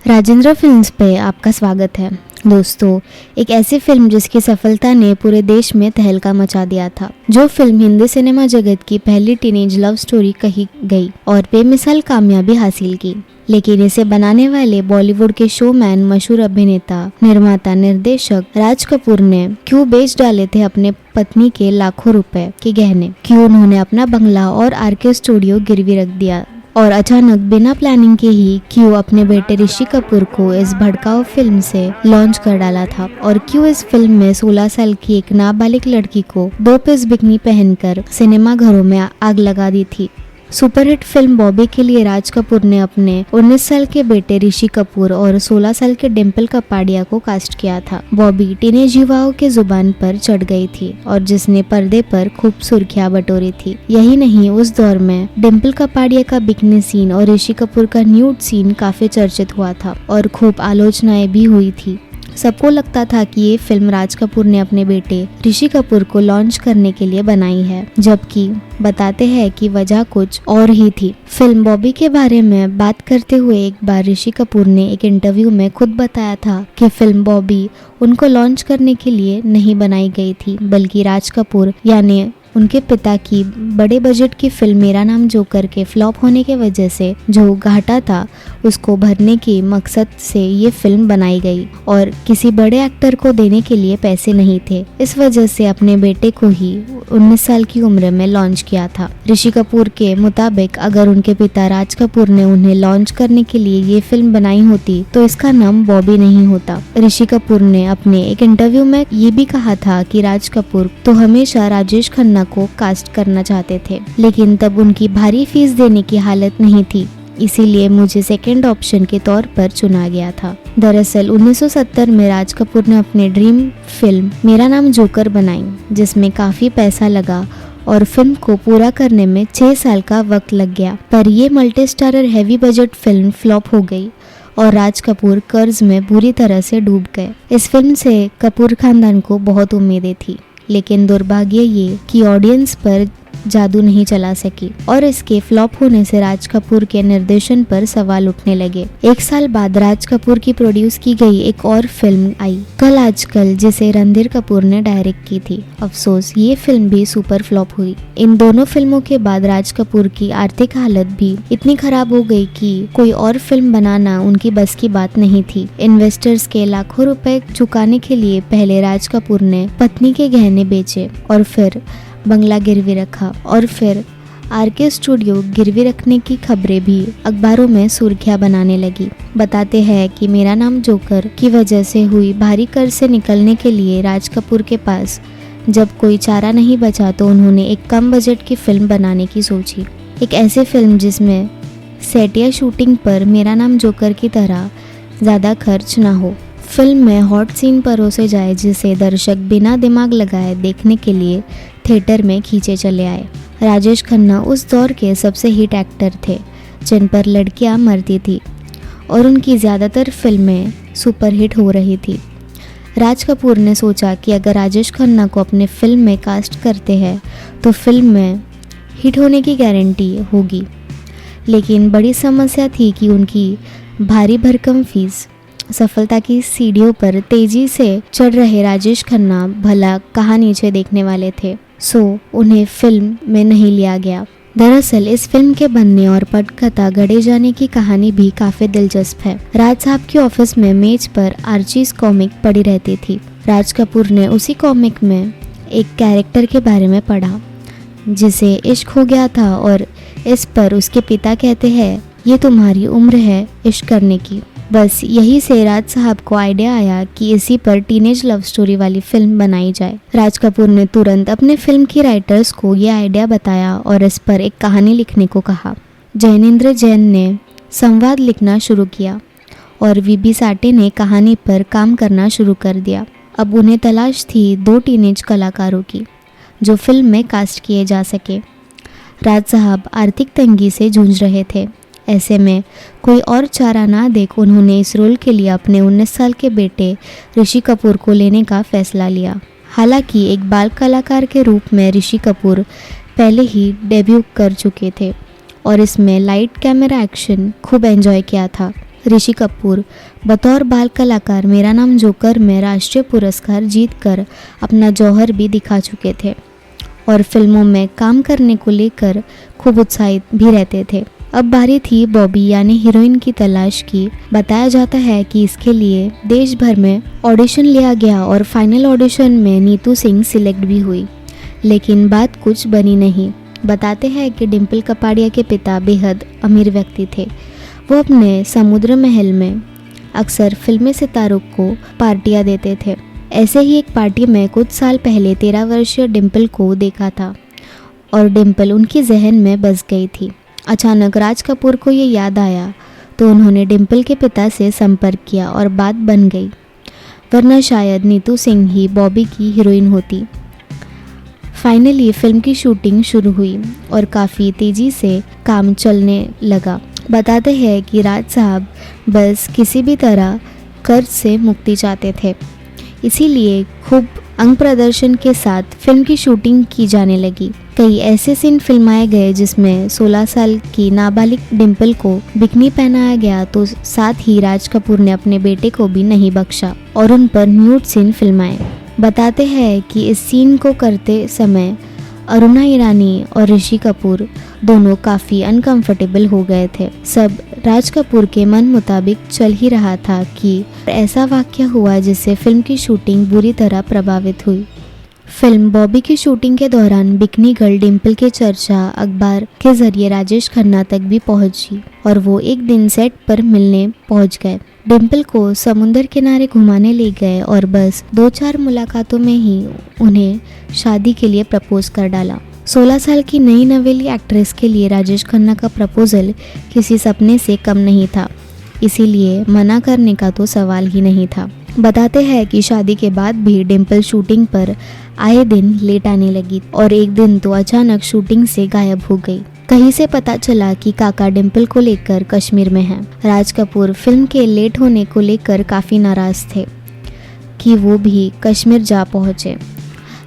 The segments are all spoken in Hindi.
राजेंद्र फिल्म्स पे आपका स्वागत है। दोस्तों, एक ऐसी फिल्म जिसकी सफलता ने पूरे देश में तहलका मचा दिया था। जो फिल्म हिंदी सिनेमा जगत की पहली टीनेज लव स्टोरी कही गई और बेमिसाल कामयाबी हासिल की। लेकिन इसे बनाने वाले बॉलीवुड के शोमैन, मशहूर अभिनेता, निर्माता, निर्देशक राज कपूर ने क्यों बेच डाले थे अपने पत्नी के लाखों रुपए के गहने? क्यों उन्होंने अपना बंगला और आरके स्टूडियो गिरवी रख दिया? और अचानक बिना प्लानिंग के ही क्यों अपने बेटे ऋषि कपूर को इस भड़काऊ फिल्म से लॉन्च कर डाला था? और क्यों इस फिल्म में 16 साल की एक नाबालिग लड़की को 2 पीस बिकनी पहनकर सिनेमा घरों में आग लगा दी थी? सुपरहिट फिल्म बॉबी के लिए राज कपूर ने अपने 19 साल के बेटे ऋषि कपूर और 16 साल के डिम्पल कपाड़िया को कास्ट किया था। बॉबी टीनेज युवाओं के जुबान पर चढ़ गई थी और जिसने पर्दे पर खूब सुर्खियां बटोरी थी। यही नहीं, उस दौर में डिम्पल कपाड़िया का बिकनी सीन और ऋषि कपूर का न्यूड सीन काफी चर्चित हुआ था और खूब आलोचनाएं भी हुई थी। सबको लगता था कि ये फिल्म राज कपूर ने अपने बेटे ऋषि कपूर को लॉन्च करने के लिए बनाई है, जबकि बताते हैं कि वजह कुछ और ही थी। फिल्म बॉबी के बारे में बात करते हुए एक बार ऋषि कपूर ने एक इंटरव्यू में खुद बताया था कि फिल्म बॉबी उनको लॉन्च करने के लिए नहीं बनाई गई थी, बल्कि राज कपूर यानी उनके पिता की बड़े बजट की फिल्म मेरा नाम जोकर के फ्लॉप होने के वजह से जो घाटा था उसको भरने के मकसद से ये फिल्म बनाई गई और किसी बड़े एक्टर को देने के लिए पैसे नहीं थे। इस वजह से अपने बेटे को ही 19 साल की उम्र में लॉन्च किया था। ऋषि कपूर के मुताबिक अगर उनके पिता राज कपूर ने उन्हें लॉन्च करने के लिए ये फिल्म बनाई होती तो इसका नाम बॉबी नहीं होता। ऋषि कपूर ने अपने एक इंटरव्यू में ये भी कहा था कि राज कपूर तो हमेशा राजेश खन्ना को कास्ट करना चाहते थे, लेकिन तब उनकी भारी फीस देने की हालत नहीं थी, इसीलिए मुझे सेकंड ऑप्शन के तौर पर चुना गया था। दरअसल 1970 में राज कपूर ने अपने ड्रीम फिल्म मेरा नाम जोकर बनाई, जिसमें काफी पैसा लगा और फिल्म को पूरा करने में 6 साल का वक्त लग गया। पर ये multi starrer heavy budget film flop हो गई और राज कपूर कर्ज में बुरी तरह से डूब गए। इस फिल्म से कपूर खानदान को बहुत उम्मीदें थी, लेकिन दुर्भाग्य ये कि ऑडियंस पर जादू नहीं चला सकी और इसके फ्लॉप होने से राज कपूर के निर्देशन पर सवाल उठने लगे। 1 साल बाद राज कपूर की प्रोड्यूस की गई एक और फिल्म आई, कल आजकल, जिसे रणधीर कपूर ने डायरेक्ट की थी। अफसोस, ये फिल्म भी सुपर फ्लॉप हुई। इन दोनों फिल्मों के बाद राज कपूर की आर्थिक हालत भी इतनी खराब हो गई कि कोई और फिल्म बनाना उनकी बस की बात नहीं थी। इन्वेस्टर्स के लाखों रुपए चुकाने के लिए पहले राज कपूर ने पत्नी के गहने बेचे और फिर बंगला गिरवी रखा और फिर आरके स्टूडियो गिरवी रखने की खबरें भी अखबारों में सुर्खियां बनाने लगी। बताते हैं कि मेरा नाम जोकर की वजह से हुई भारी कर्ज से निकलने के लिए राज कपूर के पास जब कोई चारा नहीं बचा तो उन्होंने एक कम बजट की फिल्म बनाने की सोची। एक ऐसी फिल्म जिसमें सेट या शूटिंग पर मेरा नाम जोकर की तरह ज़्यादा खर्च ना हो। फिल्म में हॉट सीन परोसे जाए जिसे दर्शक बिना दिमाग लगाए देखने के लिए थिएटर में खींचे चले आए। राजेश खन्ना उस दौर के सबसे हिट एक्टर थे जिन पर लड़कियां मरती थी और उनकी ज़्यादातर फिल्में सुपरहिट हो रही थी। राज कपूर ने सोचा कि अगर राजेश खन्ना को अपने फिल्म में कास्ट करते हैं तो फिल्म में हिट होने की गारंटी होगी, लेकिन बड़ी समस्या थी कि उनकी भारी भरकम फीस। सफलता की सीढ़ियों पर तेजी से चढ़ रहे राजेश खन्ना भला कहाँ नीचे देखने वाले थे, सो उन्हें फिल्म में नहीं लिया गया। दरअसल इस फिल्म के बनने और पटकथा गढ़े जाने की कहानी भी काफी दिलचस्प है। राज साहब के ऑफिस में मेज पर आर्चीज कॉमिक पड़ी रहती थी। राज कपूर ने उसी कॉमिक में एक कैरेक्टर के बारे में पढ़ा जिसे इश्क हो गया था और इस पर उसके पिता कहते हैं, ये तुम्हारी उम्र है इश्क करने की। बस यही से राज साहब को आइडिया आया कि इसी पर टीनेज लव स्टोरी वाली फिल्म बनाई जाए। राज कपूर ने तुरंत अपने फिल्म की राइटर्स को यह आइडिया बताया और इस पर एक कहानी लिखने को कहा। जैनेंद्र जैन ने संवाद लिखना शुरू किया और वीबी साटे ने कहानी पर काम करना शुरू कर दिया। अब उन्हें तलाश थी 2 टीनेज कलाकारों की जो फिल्म में कास्ट किए जा सके। राज साहब आर्थिक तंगी से जूझ रहे थे। ऐसे में कोई और चारा ना देख उन्होंने इस रोल के लिए अपने 19 साल के बेटे ऋषि कपूर को लेने का फैसला लिया। हालांकि एक बाल कलाकार के रूप में ऋषि कपूर पहले ही डेब्यू कर चुके थे और इसमें लाइट कैमरा एक्शन खूब एंजॉय किया था। ऋषि कपूर बतौर बाल कलाकार मेरा नाम जोकर में राष्ट्रीय पुरस्कार जीतकर अपना जौहर भी दिखा चुके थे और फिल्मों में काम करने को लेकर खूब उत्साहित भी रहते थे। अब बारी थी बॉबी यानी हीरोइन की तलाश की। बताया जाता है कि इसके लिए देश भर में ऑडिशन लिया गया और फाइनल ऑडिशन में नीतू सिंह सिलेक्ट भी हुई, लेकिन बात कुछ बनी नहीं। बताते हैं कि डिम्पल कपाड़िया के पिता बेहद अमीर व्यक्ति थे। वो अपने समुद्र महल में अक्सर फिल्मी सितारों को पार्टियां देते थे। ऐसे ही एक पार्टी में कुछ साल पहले 13 वर्षीय डिम्पल को देखा था और डिम्पल उनकी जहन में बस गई थी। अचानक राज कपूर को ये याद आया तो उन्होंने डिम्पल के पिता से संपर्क किया और बात बन गई, वरना शायद नीतू सिंह ही बॉबी की हीरोइन होती। फाइनली फिल्म की शूटिंग शुरू हुई और काफ़ी तेज़ी से काम चलने लगा। बताते हैं कि राज साहब बस किसी भी तरह कर्ज से मुक्ति चाहते थे, इसीलिए खूब अंग प्रदर्शन के साथ फिल्म की शूटिंग की जाने लगी। कई ऐसे सीन फिल्माए गए जिसमें 16 साल की नाबालिग डिम्पल को बिकनी पहनाया गया, तो साथ ही राज कपूर ने अपने बेटे को भी नहीं बख्शा और उन पर न्यूड सीन फिल्माए। बताते हैं कि इस सीन को करते समय अरुणा ईरानी और ऋषि कपूर दोनों काफ़ी अनकंफर्टेबल हो गए थे। सब राज कपूर के मन मुताबिक चल ही रहा था कि ऐसा वाक़या हुआ जिससे फिल्म की शूटिंग बुरी तरह प्रभावित हुई। फिल्म बॉबी की शूटिंग के दौरान बिकनी गर्ल डिम्पल की चर्चा अखबार के जरिए राजेश खन्ना तक भी पहुंची और वो एक दिन सेट पर मिलने पहुंच गए। डिम्पल को समुंदर किनारे घुमाने ले गए और बस 2-4 मुलाकातों में ही उन्हें शादी के लिए प्रपोज कर डाला। 16 साल की नई नवेली एक्ट्रेस के लिए राजेश खन्ना का प्रपोजल किसी सपने से कम नहीं था, इसीलिए मना करने का तो सवाल ही नहीं था। बताते हैं कि शादी के बाद भी डिम्पल शूटिंग पर आए दिन लेट आने लगी और एक दिन तो अचानक शूटिंग से गायब हो गई। कहीं से पता चला कि काका डिम्पल को लेकर कश्मीर में हैं। राज कपूर फिल्म के लेट होने को लेकर काफ़ी नाराज़ थे कि वो भी कश्मीर जा पहुँचे।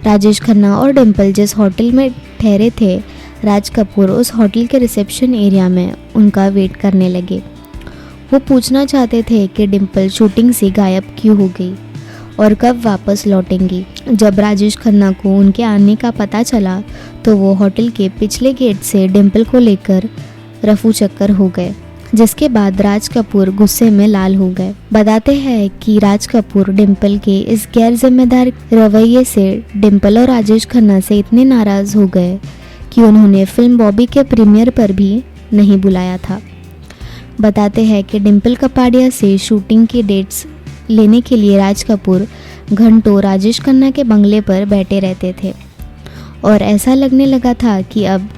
राजेश खन्ना और डिम्पल जिस होटल में ठहरे थे, राज कपूर उस होटल के रिसेप्शन एरिया में उनका वेट करने लगे। वो पूछना चाहते थे कि डिम्पल शूटिंग से गायब क्यों हो गई और कब वापस लौटेंगी। जब राजेश खन्ना को उनके आने का पता चला तो वो होटल के पिछले गेट से डिम्पल को लेकर रफू चक्कर हो गए, जिसके बाद राज कपूर गुस्से में लाल हो गए। बताते हैं कि राज कपूर डिम्पल के इस गैर जिम्मेदार रवैये से डिम्पल और राजेश खन्ना से इतने नाराज़ हो गए कि उन्होंने फिल्म बॉबी के प्रीमियर पर भी नहीं बुलाया था। बताते हैं कि डिम्पल कपाड़िया से शूटिंग की डेट्स लेने के लिए राज कपूर घंटों राजेश खन्ना के बंगले पर बैठे रहते थे और ऐसा लगने लगा था कि अब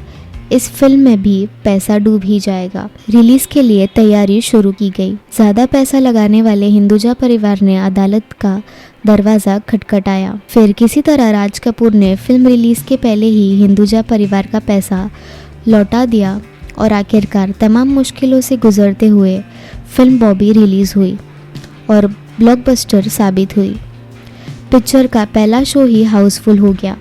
इस फिल्म में भी पैसा डूब ही जाएगा। रिलीज के लिए तैयारी शुरू की गई। ज़्यादा पैसा लगाने वाले हिंदुजा परिवार ने अदालत का दरवाज़ा खटखटाया। फिर किसी तरह राज कपूर ने फिल्म रिलीज के पहले ही हिंदुजा परिवार का पैसा लौटा दिया और आखिरकार तमाम मुश्किलों से गुजरते हुए फिल्म बॉबी रिलीज़ हुई और ब्लॉकबस्टर साबित हुई। पिक्चर का पहला शो ही हाउसफुल हो गया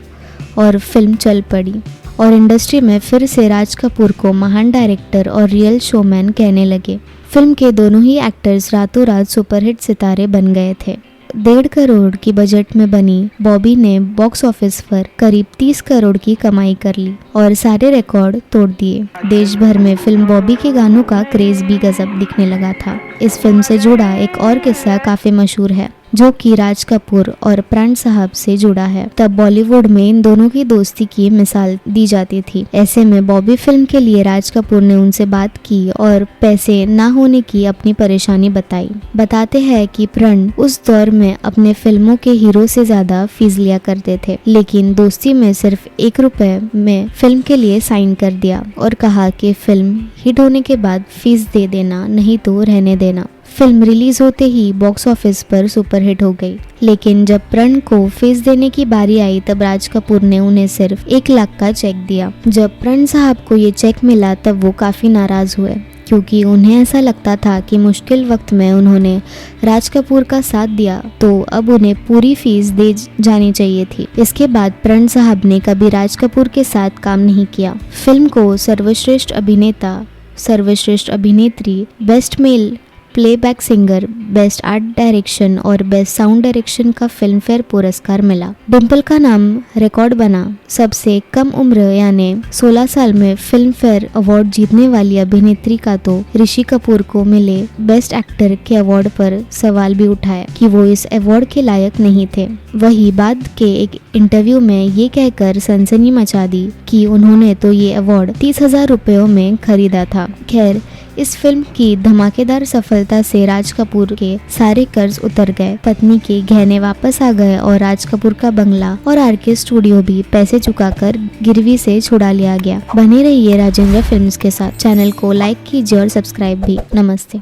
और फिल्म चल पड़ी और इंडस्ट्री में फिर से राज कपूर को महान डायरेक्टर और रियल शोमैन कहने लगे। फिल्म के दोनों ही एक्टर्स रातों रात सुपरहिट सितारे बन गए थे। 1.5 करोड़ की बजट में बनी बॉबी ने बॉक्स ऑफिस पर करीब 30 करोड़ की कमाई कर ली और सारे रिकॉर्ड तोड़ दिए। देश भर में फिल्म बॉबी के गानों का क्रेज भी गजब दिखने लगा था। इस फिल्म से जुड़ा एक और किस्सा काफी मशहूर है, जो कि राज कपूर और प्राण साहब से जुड़ा है। तब बॉलीवुड में इन दोनों की दोस्ती की मिसाल दी जाती थी। ऐसे में बॉबी फिल्म के लिए राज कपूर ने उनसे बात की और पैसे ना होने की अपनी परेशानी बताई। बताते हैं कि प्रण उस दौर में अपने फिल्मों के हीरो से ज्यादा फीस लिया करते थे, लेकिन दोस्ती में सिर्फ 1 रुपए में फिल्म के लिए साइन कर दिया और कहा कि फिल्म हिट होने के बाद फीस दे देना, नहीं तो रहने देना। फिल्म रिलीज होते ही बॉक्स ऑफिस पर सुपरहिट हो गई, लेकिन जब प्रण को फीस देने की बारी आई तब राज कपूर ने उन्हें सिर्फ 1 लाख का चेक दिया। जब प्रण साहब को ये चेक मिला तब वो काफी नाराज हुए, क्योंकि उन्हें ऐसा लगता था कि मुश्किल वक्त में उन्होंने राज कपूर का साथ दिया तो अब उन्हें पूरी फीस दे जानी चाहिए थी। इसके बाद प्रण साहब ने कभी राज कपूर के साथ काम नहीं किया। फिल्म को सर्वश्रेष्ठ अभिनेता, सर्वश्रेष्ठ अभिनेत्री, best male playback singer, best art direction और बेस्ट साउंड डायरेक्शन का फिल्म फेयर पुरस्कार मिला। डिम्पल का नाम रिकॉर्ड बना। सबसे कम उम्र यानी 16 साल में फिल्म फेयर अवार्ड जीतने वाली अभिनेत्री का तो ऋषि कपूर को मिले बेस्ट एक्टर के अवार्ड पर सवाल भी उठाया कि वो इस अवार्ड के लायक नहीं थे। वही बाद के एक इंटरव्यू में ये कहकर सनसनी मचा दी कि उन्होंने तो ये अवार्ड 30,000 रुपयों में खरीदा था। खैर, इस फिल्म की धमाकेदार सफलता से राज कपूर के सारे कर्ज उतर गए, पत्नी के गहने वापस आ गए और राज कपूर का बंगला और आरके स्टूडियो भी पैसे चुकाकर गिरवी से छुड़ा लिया गया। बने रहिए राजेंद्र फिल्म्स के साथ। चैनल को लाइक कीजिए और सब्सक्राइब भी। नमस्ते।